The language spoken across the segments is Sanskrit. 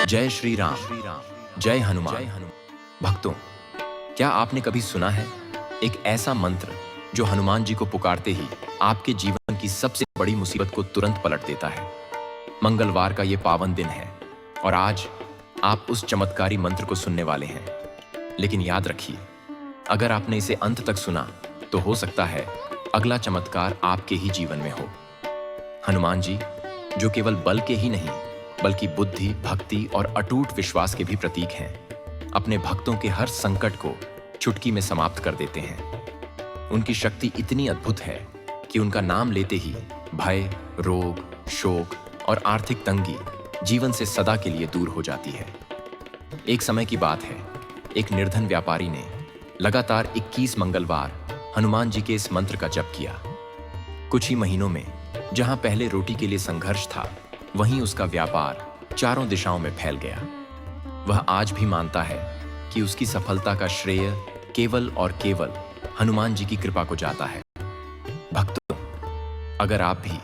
जय श्री राम, जय हनुमान। भक्तों, क्या आपने कभी सुना है एक ऐसा मंत्र जो हनुमान जी को पुकारते ही आपके जीवन की सबसे बड़ी मुसीबत को तुरंत पलट देता है? मंगलवार का ये पावन दिन है और आज आप उस चमत्कारी मंत्र को सुनने वाले हैं। लेकिन याद रखिए, अगर आपने इसे अंत तक सुना तो हो सकता है अगला चमत्कार आपके ही जीवन में हो। हनुमान जी, जो केवल बल के ही नहीं बल्कि बुद्धि, भक्ति और अटूट विश्वास के भी प्रतीक हैं, अपने भक्तों के हर संकट को चुटकी में समाप्त कर देते हैं। उनकी शक्ति इतनी अद्भुत है कि उनका नाम लेते ही भय, रोग, शोक और आर्थिक तंगी जीवन से सदा के लिए दूर हो जाती है। एक समय की बात है, एक निर्धन व्यापारी ने लगातार 21 मंगलवार हनुमान जी के इस मंत्र का जप किया। कुछ ही महीनों में जहां पहले रोटी के लिए संघर्ष था, वहीं उसका व्यापार चारों दिशाओं में फैल गया। वह आज भी मानता है कि उसकी सफलता का श्रेय केवल और केवल हनुमान जी की कृपा को जाता है। भक्तों, अगर आप भी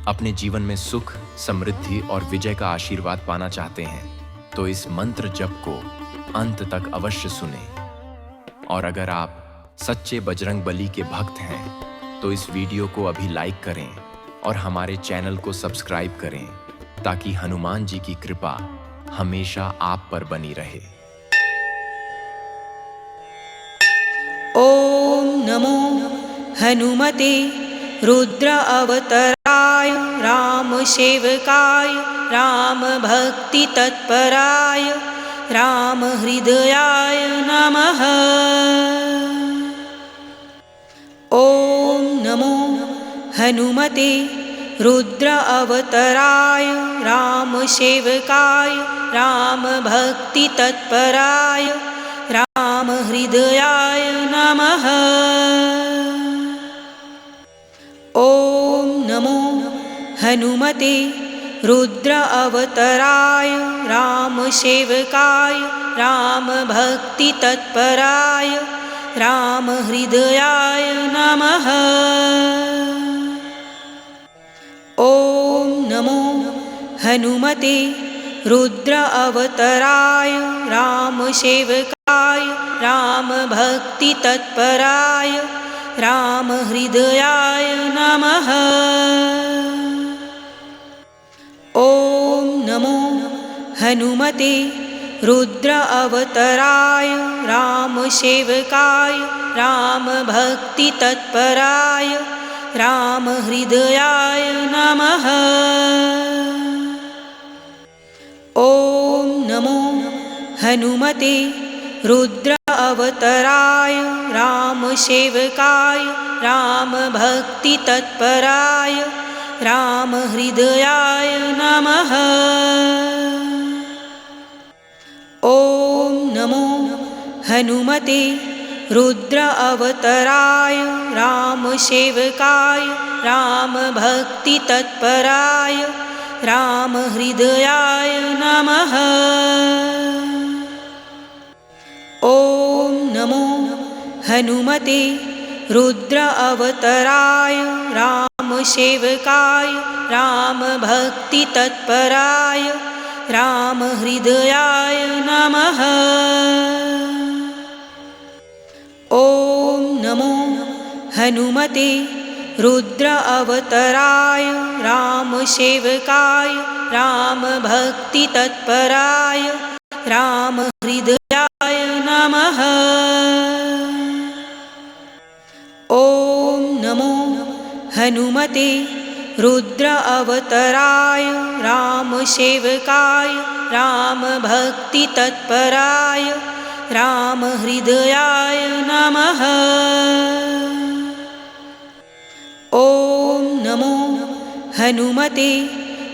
अपने जीवन में सुख, समृद्धि और विजय का आशीर्वाद पाना चाहते हैं तो इस मंत्र जप को अंत तक अवश्य सुनें। और अगर आप सच्चे बजरंग बली के भक्त हैं तो इस वीडियो को अभी लाइक करें और हमारे चैनल को सब्सक्राइब करें ताकि हनुमान जी की कृपा हमेशा आप पर बनी रहे। ओम नमो हनुमते रुद्र अवतराय राम सेवकाय राम भक्ति तत्पराय राम हृदयाय नमः। ओम नमो हनुमते रुद्र अवतराय राम सेवकाय राम भक्ति तत्पराय राम हृदयाय नमः। ओम नमो हनुमते रुद्र अवतराय राम सेवकाय राम भक्ति तत्पराय राम हृदयाय नमः। ओम नमो हनुमते रुद्र अवतराय राम सेवकाय राम भक्ति तत्पराय राम हृदयाय नमः। ओम नमो हनुमते रुद्र अवतराय राम सेवकाय राम भक्ति तत्पराय राम हृदयाय नमः। ओम नमो हनुमते रुद्र अवतराय राम सेवकाय राम भक्ति तत्पराय राम हृदयाय नमः। ओम नमो हनुमते रुद्र अवतराय राम सेवकाय राम भक्ति तत्पराय राम हृदयाय नमः। ओम नमो हनुमते रुद्र अवतराय राम सेवकाय राम भक्ति तत्पराय राम हृदयाय नमः। ओम नमो हनुमते रुद्र अवतराय राम सेवकाय राम भक्ति तत्पराय राम हृदयाय नमः। ओम नमो हनुमते रुद्र अवतराय राम सेवकाय राम भक्ति तत्पराय राम हृदयाय नमः। ओम नमो हनुमते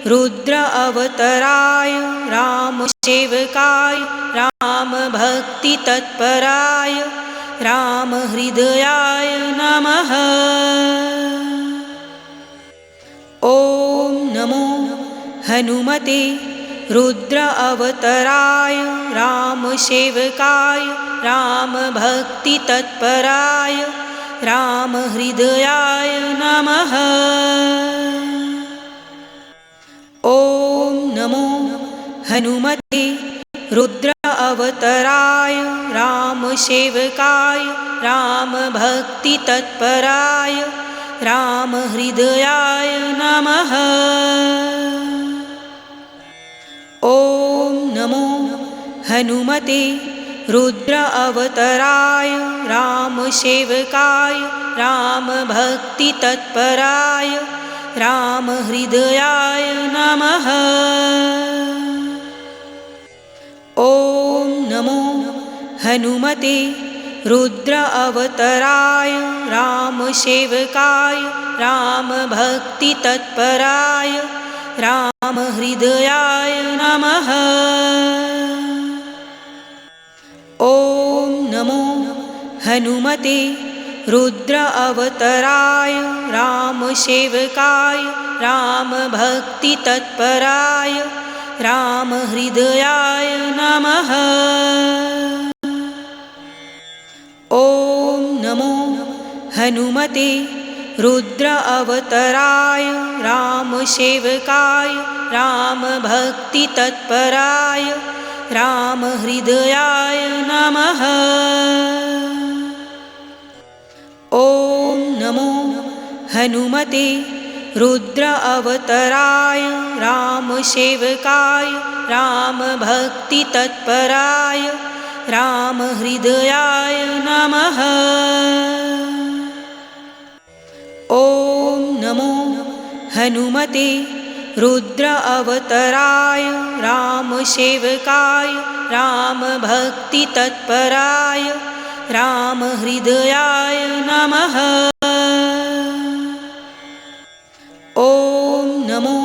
रुद्र अवतराय राम सेवकाय राम भक्ति तत्पराय राम हृदयाय नमः। ओम नमो हनुमते रुद्र अवतराय राम सेवकाय राम भक्ति तत्पराय राम हृदयाय नमः। ओम नमो हनुमते रुद्र अवतराय रामसेवकाय रामभक्तितत्पराय रामहृदयाय नमः। ॐ नमो हनुमते रुद्र अवतराय रामसेवकाय रामभक्तितत्पराय रामहृदयाय नमः। ॐ नमो हनुमते रुद्र अवतराय रामसेवकाय रामभक्तितत्पराय रामहृदयाय नमः। ॐ नमो हनुमते रुद्र अवतराय रामसेवकाय रामभक्तितत्पराय रामहृदयाय नमः। ॐ नमो हनुमते रुद्र अवतराय रामसेवकाय रामभक्तितत्पराय रामहृदयाय नमः। ॐ नमो हनुमते रुद्र अवतराय रामसेवकाय रामभक्तितत्पराय रामहृदयाय नमः। ॐ नमो हनुमते रुद्र अवतराय रामसेवकाय रामभक्तितत्पराय रामहृदयाय नमः। ॐ नमो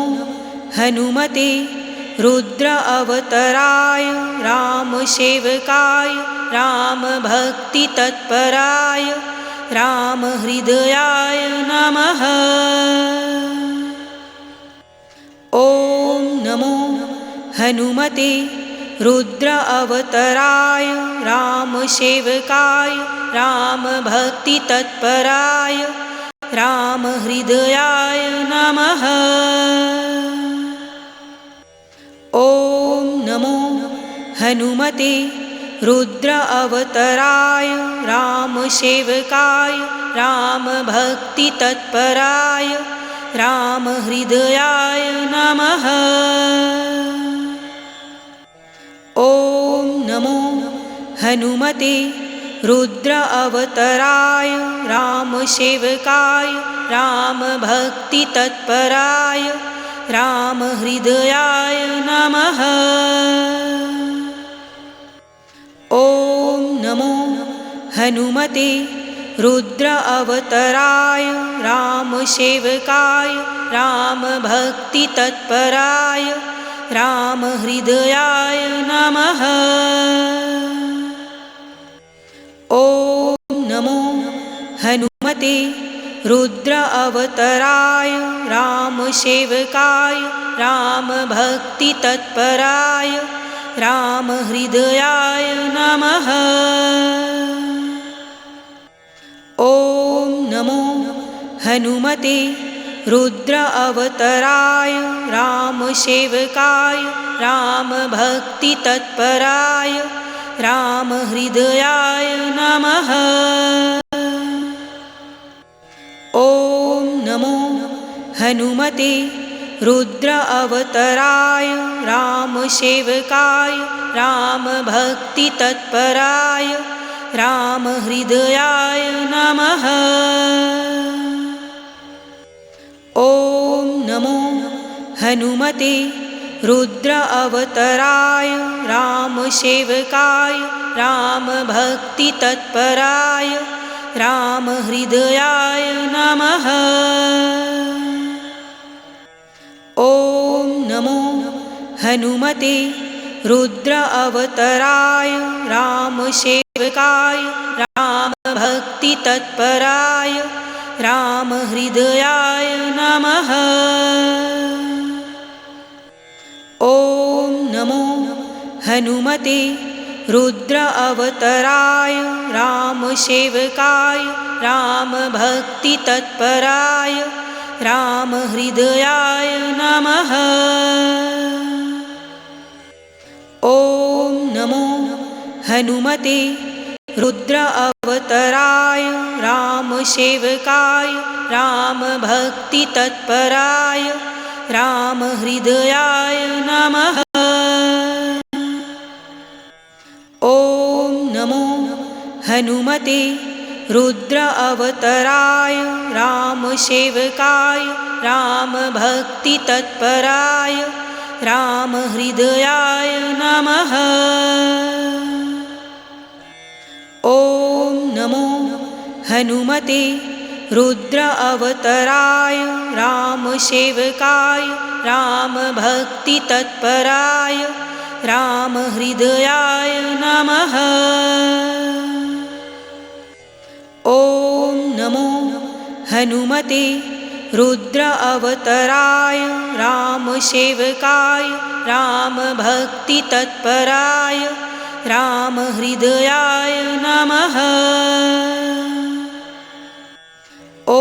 हनुमते रुद्र अवतराय रामसेवकाय रामभक्तितत्पराय रामहृदयाय नमः। ॐ नमो हनुमते रुद्र अवतराय रामसेवकाय रामभक्तितत्पराय रामहृदयाय नमः। ॐ नमो हनुमते रुद्र अवतराय रामसेवकाय रामभक्तितत्पराय रामहृदयाय नमः। ॐ नमो हनुमते रुद्र अवतराय रामसेवकाय रामभक्तितत्पराय रामहृदयाय नमः। ॐ नमो हनुमते रुद्र अवतराय रामसेवकाय रामभक्तितत्पराय रामहृदयाय नमः। ॐ नमो हनुमते रुद्र अवतराय रामसेवकाय रामभक्तितत्पराय रामहृदयाय नमः। ॐ नमो हनुमते रुद्र अवतराय रामसेवकाय रामभक्तितत्पराय रामहृदयाय नमः। ॐ नमो हनुमते रुद्र अवतराय रामसेवकाय रामभक्तितत्पराय रामहृदयाय नमः। ॐ नमो हनुमते रुद्र अवतराय रामसेवकाय रामभक्तितत्पराय रामहृदयाय नमः। ॐ नमो हनुमते रुद्र अवतराय रामसेवकाय रामभक्तितत्पराय रामहृदयाय नमः। ॐ नमो हनुमते रुद्र अवतराय रामसेवकाय रामभक्तितत्पराय रामहृदयाय नमः। हनुमते रुद्र अवतराय रामसेवकाय रामभक्तितत्पराय रामहृदयाय नमः। ॐ नमो हनुमते रुद्र अवतराय रामसेवकाय रामभक्तितत्पराय रामहृदयाय नमः। ॐ नमो हनुमते रुद्र अवतराय रामसेवकाय रामभक्तितत्पराय रामहृदयाय नमः। ॐ नमो हनुमते रुद्र अवतराय रामसेवकाय रामभक्तितत्पराय रामहृदयाय नमः। ॐ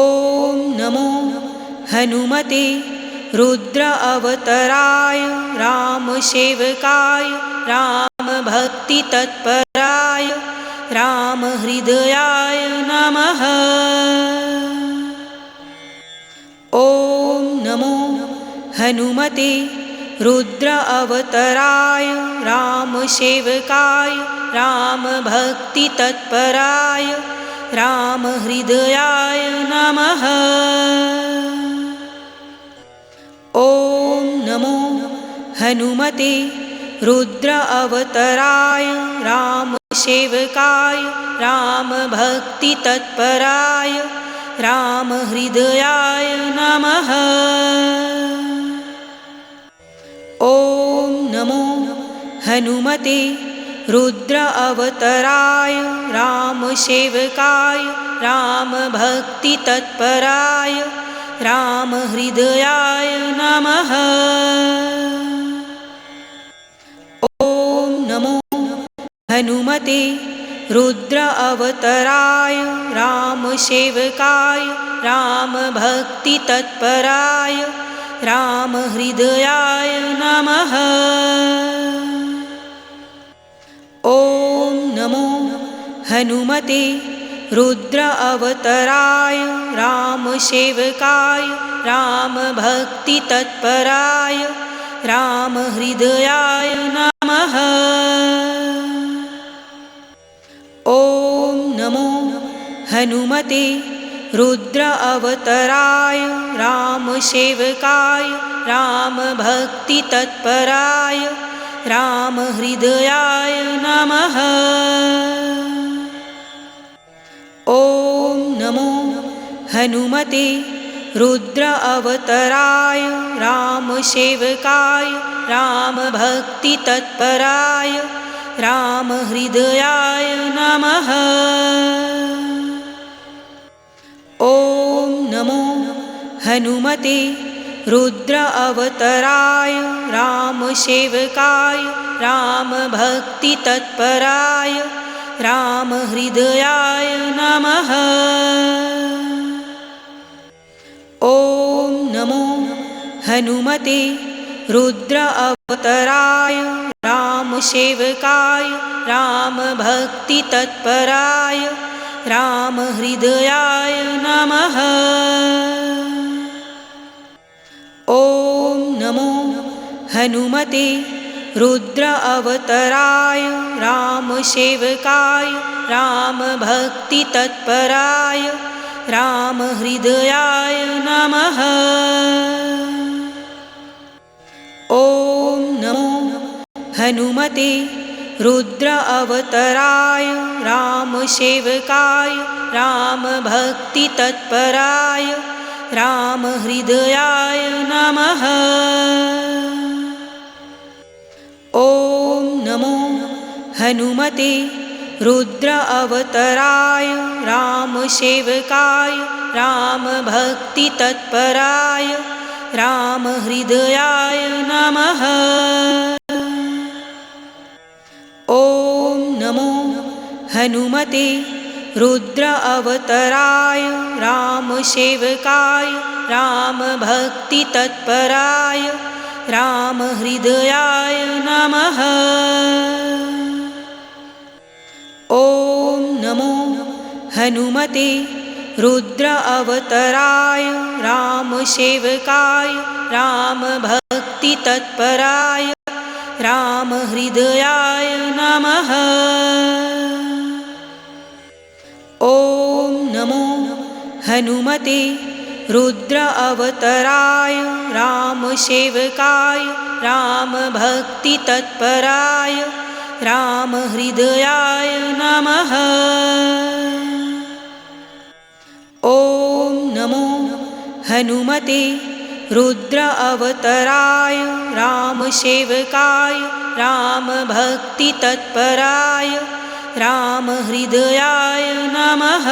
नमो हनुमते रुद्र अवतराय रामसेवकाय रामभक्तितत्पराय रामहृदयाय नमः। ॐ नमो हनुमते रुद्र अवतराय रामसेवकाय रामभक्तितत्पराय रामहृदयाय नमः। ॐ नमो हनुमते रुद्र अवतराय रामसेवकाय रामभक्तितत्पराय रामहृदयाय नमः। ॐ नमो हनुमते रुद्र अवतराय रामसेवकाय रामभक्तितत्पराय रामहृदयाय नमः। ॐ नमो हनुमते रुद्र अवतराय रामसेवकाय रामभक्तितत्पराय रामहृदयाय नमः। ॐ नमो हनुमते रुद्र अवतराय रामसेवकाय रामभक्तितत्पराय रामहृदयाय नमः। ॐ नमो हनुमते रुद्र अवतराय रामसेवकाय रामभक्तितत्पराय रामहृदयाय नमः। ॐ नमो हनुमते रुद्र अवतराय रामसेवकाय रामभक्तितत्पराय रामहृदयाय नमः। ॐ नमो हनुमते रुद्र अवतराय रामसेवकाय रामभक्तितत्पराय रामहृदयाय नमः। ॐ नमो हनुमते रुद्र अवतराय रामसेवकाय रामभक्तितत्पराय रामहृदयाय नमः। ॐ नमो हनुमते रुद्र अवतराय रामसेवकाय रामभक्तितत्पराय रामहृदयाय नमः। ॐ नमो हनुमते रुद्र अवतराय रामसेवकाय रामभक्तितत्पराय रामहृदयाय नमः। ॐ नमो हनुमते रुद्र अवतराय रामसेवकाय रामभक्तितत्पराय रामहृदयाय नमः। ॐ नमो हनुमते रुद्र अवतराय रामसेवकाय रामभक्तितत्पराय रामहृदयाय नमः। हनुमते रुद्र अवतराय रामसेवकाय रामभक्तितत्पराय रामहृदयाय नमः। ॐ नमो हनुमते रुद्र अवतराय रामसेवकाय रामभक्तितत्पराय रामहृदयाय नमः। ॐ नमो हनुमते रुद्र अवतराय रामसेवकाय रामभक्तितत्पराय रामहृदयाय नमः।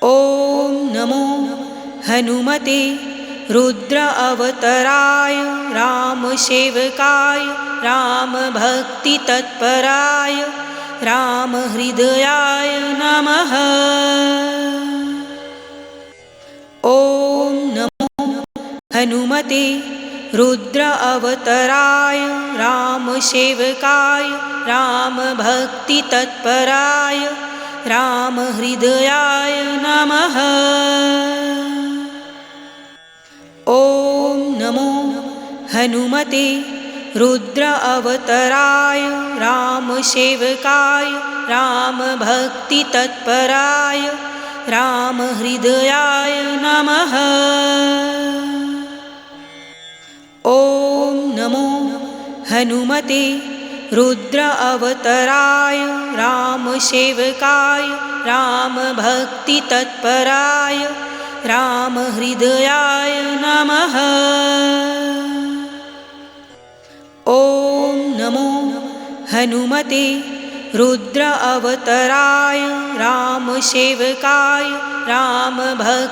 ॐ नमो हनुमते रुद्र अवतराय रामसेवकाय रामभक्तितत्पराय रामहृदयाय नमः। ॐ नमो हनुमते रुद्र अवतराय रामसेवकाय रामभक्तितत्पराय रामहृदयाय नमः। ॐ नमो हनुमते रुद्र अवतराय रामसेवकाय रामभक्तितत्पराय रामहृदयाय नमः। ॐ नमो हनुमते रुद्र अवतराय रामसेवकाय रामभक्तितत्पराय रामहृदयाय नमः। ॐ नमो हनुमते रुद्र अवतराय रामसेवकाय रामभक्तितत्पराय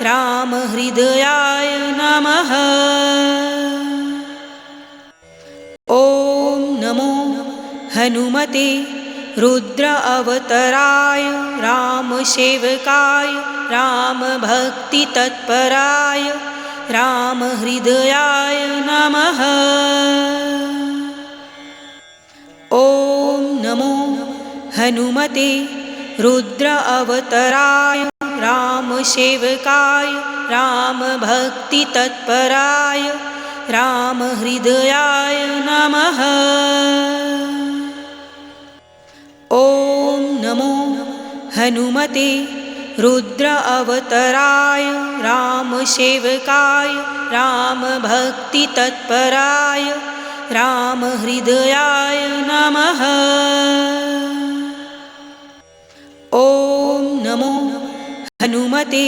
रामहृदयाय नमः। ॐ नमो हनुमते रुद्र अवतराय रामसेवकाय रामभक्तितत्पराय रामहृदयाय नमः। ॐ नमो हनुमते रुद्र अवतराय रामसेवकाय रामभक्तितत्पराय रामहृदयाय नमः। ॐ नमो हनुमते रुद्र अवतराय रामसेवकाय रामभक्तितत्पराय रामहृदयाय नमः। ॐ नमो हनुमते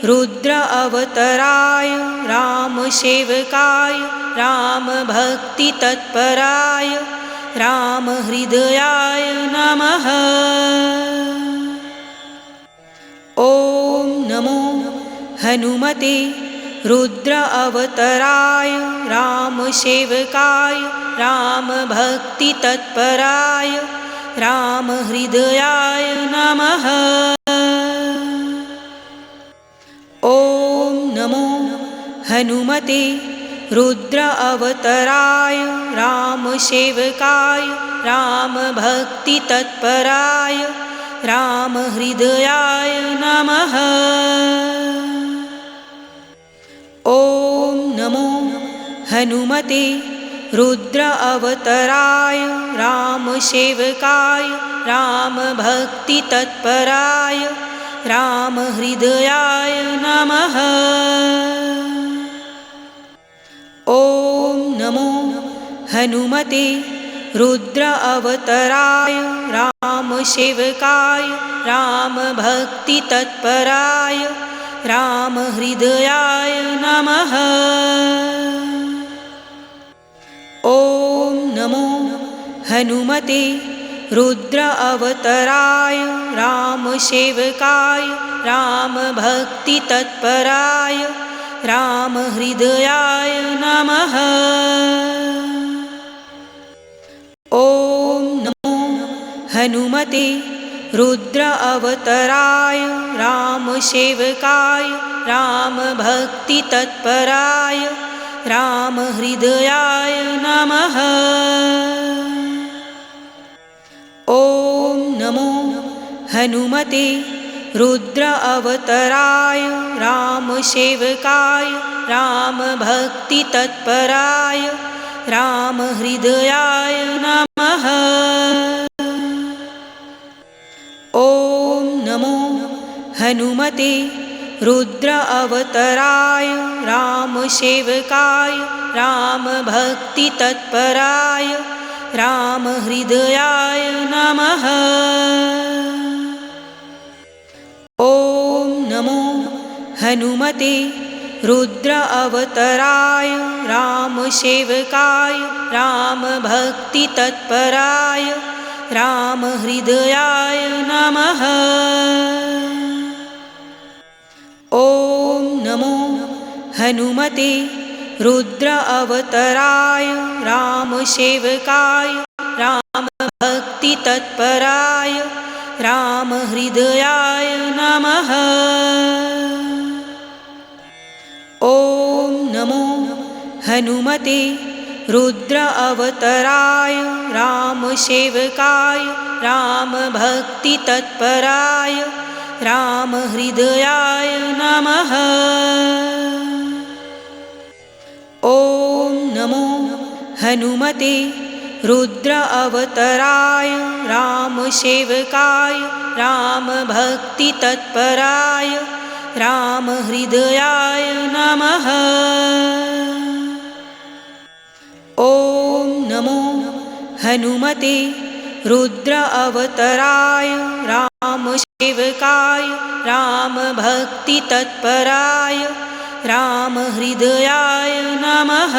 रुद्र अवतराय रामसेवकाय रामभक्तितत्पराय रामहृदयाय नमः। ॐ नमो हनुमते रुद्र अवतराय रामसेवकाय रामभक्तितत्पराय रामहृदयाय नमः। ॐ नमो हनुमते रुद्र अवतराय रामसेवकाय रामभक्तितत्पराय रामहृदयाय नमः। ॐ नमो हनुमते रुद्र अवतराय रामसेवकाय रामभक्तितत्पराय रामहृदयाय नमः। ॐ नमो हनुमते रुद्र अवतराय रामसेवकाय रामभक्तितत्पराय रामहृदयाय नमः। ॐ नमो हनुमते रुद्र अवतराय रामसेवकाय रामभक्तितत्पराय रामहृदयाय नमः। ॐ नमो हनुमते रुद्र अवतराय रामसेवकाय रामभक्तितत्पराय रामहृदयाय नमः। ॐ नमो हनुमते रुद्र अवतराय रामसेवकाय रामभक्तितत्पराय रामहृदयाय नमः। ॐ नमो हनुमते रुद्र अवतराय रामसेवकाय रामभक्तितत्पराय रामहृदयाय नमः। ॐ नमो हनुमते रुद्र अवतराय रामसेवकाय रामभक्तितत्पराय रामहृदयाय नमः। ॐ नमो हनुमते रुद्र अवतराय रामसेवकाय रामभक्तितत्पराय रामहृदयाय नमः। ॐ नमो हनुमते रुद्र अवतराय रामसेवकाय रामभक्तितत्पराय रामहृदयाय नमः। ॐ नमो हनुमते रुद्र अवतराय रामसेवकाय रामभक्तितत्पराय रामहृदयाय नमः। ॐ नमो हनुमते रुद्र अवतराय रामसेवकाय रामभक्तितत्पराय रामहृदयाय नमः।